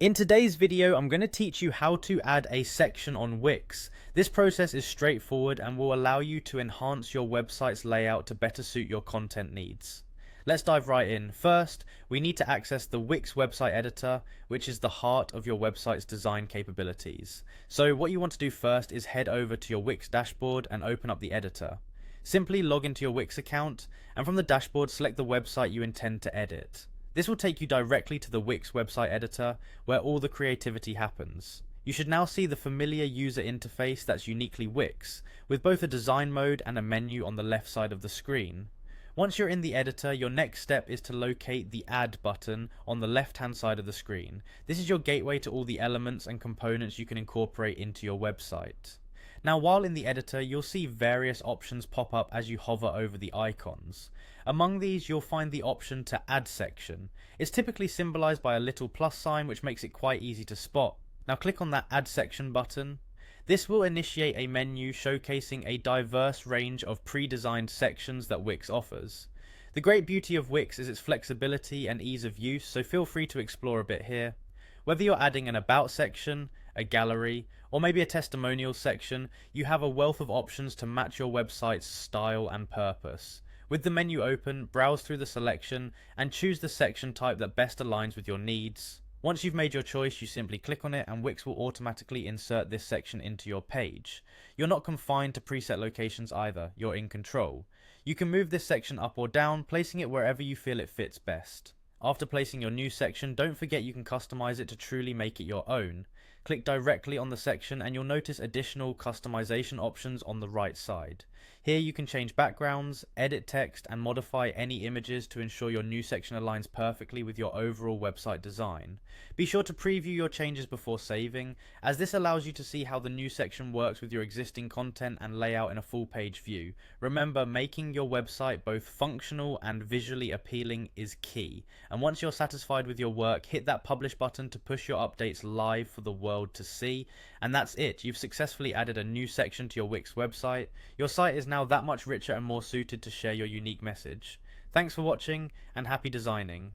In today's video, I'm going to teach you how to add a section on Wix. This process is straightforward and will allow you to enhance your website's layout to better suit your content needs. Let's dive right in. First, we need to access the Wix website editor, which is the heart of your website's design capabilities. So what you want to do first is head over to your Wix dashboard and open up the editor. Simply log into your Wix account, and from the dashboard select the website you intend to edit. This will take you directly to the Wix website editor, where all the creativity happens. You should now see the familiar user interface that's uniquely Wix, with both a design mode and a menu on the left side of the screen. Once you're in the editor, your next step is to locate the Add button on the left hand side of the screen. This is your gateway to all the elements and components you can incorporate into your website. Now, while in the editor, you'll see various options pop up as you hover over the icons. Among these, you'll find the option to Add Section. It's typically symbolized by a little plus sign, which makes it quite easy to spot. Now click on that Add Section button. This will initiate a menu showcasing a diverse range of pre-designed sections that Wix offers. The great beauty of Wix is its flexibility and ease of use, so feel free to explore a bit here. Whether you're adding an About section, a gallery, or maybe a testimonial section, you have a wealth of options to match your website's style and purpose. With the menu open, browse through the selection and choose the section type that best aligns with your needs. Once you've made your choice, you simply click on it and Wix will automatically insert this section into your page. You're not confined to preset locations either, you're in control. You can move this section up or down, placing it wherever you feel it fits best. After placing your new section, don't forget you can customize it to truly make it your own. Click directly on the section and you'll notice additional customization options on the right side. Here you can change backgrounds, edit text, and modify any images to ensure your new section aligns perfectly with your overall website design. Be sure to preview your changes before saving, as this allows you to see how the new section works with your existing content and layout in a full page view. Remember, making your website both functional and visually appealing is key. And once you're satisfied with your work, hit that publish button to push your updates live for the world to see. And that's it. You've successfully added a new section to your Wix website. Your site is now that much richer and more suited to share your unique message. Thanks for watching and happy designing.